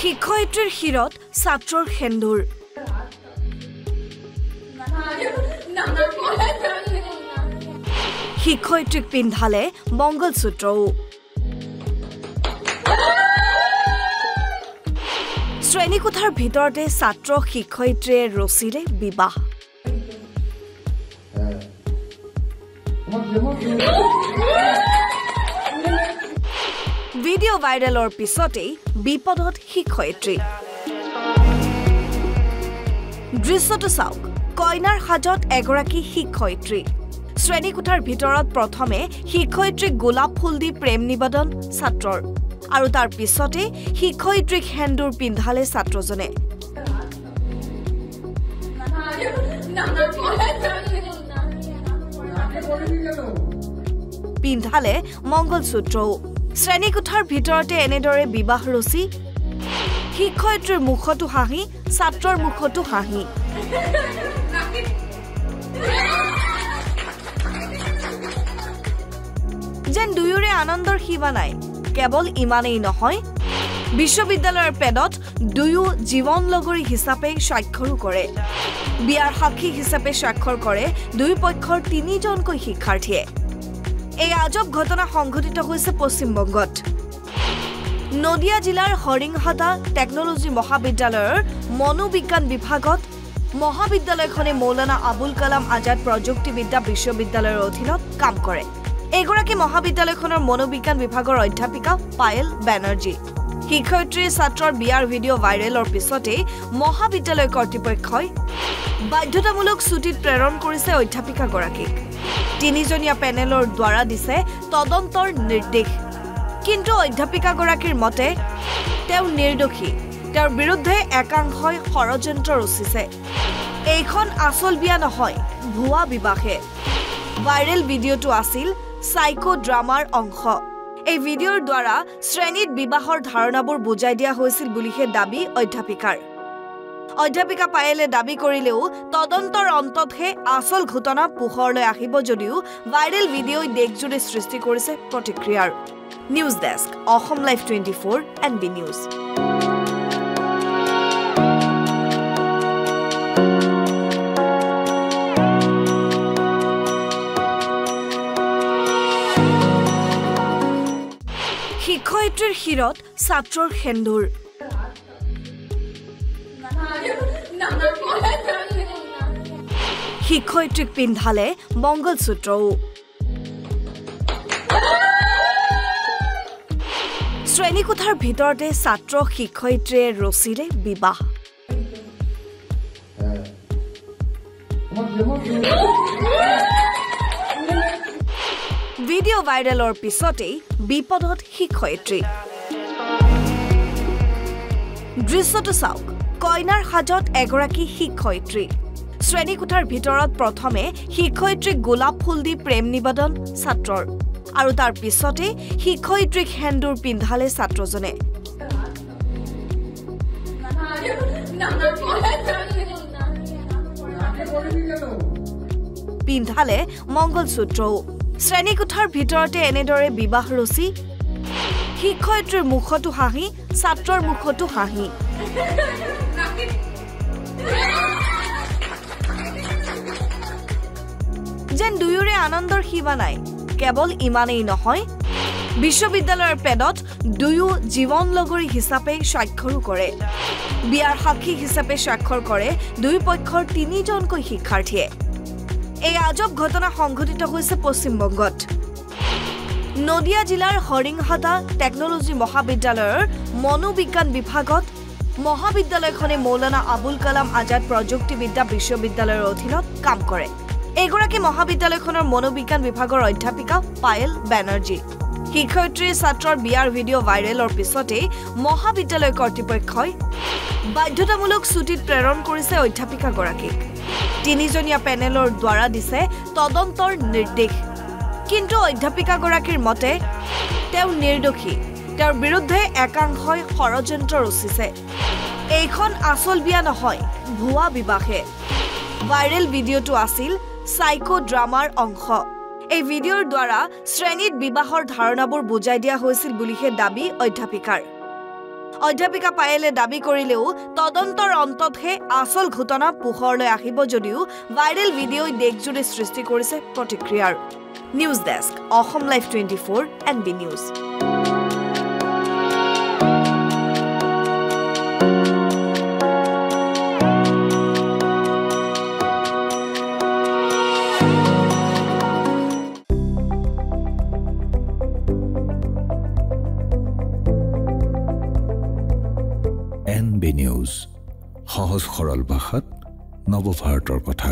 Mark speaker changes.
Speaker 1: শিক্ষয়িত্ৰীৰ শিৰত ছাত্ৰৰ সেন্দুৰ শিক্ষয়িত্ৰীক পিন্ধালে মংগলসূত্ৰও শ্ৰেণীকোঠাৰ ভিতৰতে ছাত্ৰ শিক্ষয়িত্ৰীয়ে ৰচিলে বিবাহ ভিডিঅ' ভাইৰেলৰ পিছতেই বিপদত শিক্ষয়িত্ৰী দৃশ্যটো চাওক কইনাৰ সাজত এগৰাকী শিক্ষয়িত্ৰী শ্ৰেণীকোঠাৰ ভিতৰত প্ৰথমে শিক্ষয়িত্ৰীক গোলাপ ফুল দি প্ৰেম নিবেদন ছাত্ৰৰ আৰু তাৰ পিছতে শিক্ষয়িত্ৰীক সেন্দুৰ পিন্ধালে ছাত্ৰজনে পিন্ধালে মংগলসূত্ৰও শ্ৰেণীকোঠাৰ ভিতৰতে এনেদৰে বিবাহ ৰচি শিক্ষয়িত্ৰীৰ মুখতো হাঁহি ছাত্ৰৰ মুখতো হাঁহি যেন দুয়োৰে আনন্দৰ সীমা নাই কেৱল ইমানেই নহয় বিশ্ববিদ্যালয়ৰ পেডত দুয়ো জীৱন লগৰী হিচাপে স্বাক্ষৰো কৰে বিয়াৰ সাক্ষী হিচাপে স্বাক্ষৰ কৰে দুই পক্ষৰ তিনিজনকৈ শিক্ষাৰ্থীয়ে এই আজব ঘটনা সংঘটিত হৈছে পশ্চিমবংগত নদিয়া জিলাৰ হৰিংহাটা টেকনলজি মহাবিদ্যালয়ৰ মনোবিজ্ঞান বিভাগত মহাবিদ্যালয়খনে মৌলানা আবুল কালাম আজাদ প্ৰযুক্তিবিদ্যা বিশ্ববিদ্যালয়ৰ অধীনত কাম কৰে এগৰাকী মহাবিদ্যালয়খনৰ মনোবিজ্ঞান বিভাগৰ অধ্যাপিকা পায়েল বেনাৰ্জী শিক্ষয়িত্ৰীৰ ছাত্ৰৰ বিয়াৰ ভিডিঅ' ভাইৰেলৰ পিছতে মহাবিদ্যালয় কৰ্তৃপক্ষই বাধ্যতামূলক ছুটিত প্ৰেৰণ কৰিছে অধ্যাপিকাগৰাকীক তিনিজনীয়া পেনেলৰ দ্বাৰা দিছে তদন্তৰ নিৰ্দেশ কিন্তু অধ্যাপিকাগৰাকীৰ মতে তেওঁ নিৰ্দোষী তেওঁৰ বিৰুদ্ধে একাংশই ষড়যন্ত্ৰ ৰচিছে এইখন আচল বিয়া নহয় ভুৱা বিবাহে ভাইৰেল ভিডিঅ'টো আছিল সাইকো ড্ৰামাৰ অংশ এই ভিডিঅ'ৰ দ্বাৰা শ্ৰেণীত বিবাহৰ ধাৰণাবোৰ বুজাই দিয়া হৈছিল বুলিহে দাবী অধ্যাপিকা পায়েলে দাবী কৰিলেও তদন্তৰ অন্ততহে আচল ঘটনা পোহৰলৈ আহিব যদিও ভাইৰেল ভিডিঅ'ই দেশজুৰি সৃষ্টি কৰিছে প্ৰতিক্ৰিয়াৰ news desk Assam live 24 NB news শিক্ষয়িত্ৰীৰ শিৰত ছাত্ৰৰ সেন্দুৰ শিক্ষয়িত্ৰীক পিন্ধালে মংগলসূত্ৰও শ্ৰেণীকোঠাৰ ভিতৰতে ছাত্ৰ শিক্ষয়িত্ৰীয়ে ৰচিলে বিবাহ ভিডিঅ' ভাইৰেলৰ পিছতেই বিপদত শিক্ষয়িত্ৰী দৃশ্যটো চাওক কইনাৰ সাজত এগৰাকী শিক্ষয়িত্ৰী শ্ৰেণীকোঠাৰ ভিতৰত প্ৰথমে শিক্ষয়িত্ৰীক গোলাপ ফুল দি প্ৰেম নিবেদন ছাত্ৰৰ আৰু তাৰ পিছতে শিক্ষয়িত্ৰীক সেন্দুৰ পিন্ধালে ছাত্ৰজনে পিন্ধালে মংগলসূত্ৰও শ্ৰেণীকোঠাৰ ভিতৰতে এনেদৰে বিবাহ ৰচি শিক্ষয়িত্ৰীৰ মুখতো হাঁহি ছাত্ৰৰ মুখতো হাঁহি যেন দুয়োৰে আনন্দৰ সীমা নাই কেৱল ইমানেই নহয় বিশ্ববিদ্যালয়ৰ পেডত দুয়ো জীৱন লগৰী হিচাপে স্বাক্ষৰো কৰে বিয়াৰ সাক্ষী হিচাপে স্বাক্ষৰ কৰে দুই পক্ষৰ তিনিজনকৈ শিক্ষাৰ্থীয়ে এই আজব ঘটনা সংঘটিত হৈছে পশ্চিমবংগত নদিয়া জিলাৰ হৰিংহাটা টেকনলজি মহাবিদ্যালয়ৰ মনোবিজ্ঞান বিভাগত মহাবিদ্যালয়খনে মৌলানা আবুল কালাম আজাদ প্ৰযুক্তিবিদ্যা বিশ্ববিদ্যালয়ৰ অধীনত কাম কৰে এগৰাকী মহাবিদ্যালয়খনৰ মনোবিজ্ঞান বিভাগৰ অধ্যাপিকা পায়েল বেনাৰ্জী শিক্ষয়িত্ৰীৰ ছাত্ৰৰ বিয়াৰ ভিডিঅ' ভাইৰেলৰ পিছতে মহাবিদ্যালয় কৰ্তৃপক্ষই বাধ্যতামূলক ছুটিত প্ৰেৰণ কৰিছে অধ্যাপিকাগৰাকীক তিনিজনীয়া পেনেলৰ দ্বাৰা দিছে তদন্তৰ নিৰ্দেশ কিন্তু অধ্যাপিকাগৰাকীৰ মতে তেওঁ নিৰ্দোষী তেওঁৰ বিৰুদ্ধে একাংশই ষড়যন্ত্ৰ ৰচিছে এইখন আচল বিয়া নহয় ভুৱা বিবাহে ভাইৰেল ভিডিঅ'টো আছিল সাইকো ড্ৰামাৰ অংশ এই ভিডিঅ'ৰ দ্বাৰা শ্ৰেণীত বিবাহৰ ধাৰণাবোৰ বুজাই দিয়া হৈছিল বুলিহে দাবী অধ্যাপিকাৰ অধ্যাপিকা পায়েলে দাবী কৰিলেও তদন্তৰ অন্ততহে আচল ঘটনা পোহৰলৈ আহিব যদিও ভাইৰেল ভিডিঅ'ই দেশজুৰি সৃষ্টি কৰিছে প্ৰতিক্ৰিয়াৰ news desk Assam live 24 NB news
Speaker 2: NB news সহজ সৰল ভাষাত নৱভাৰতৰ কথা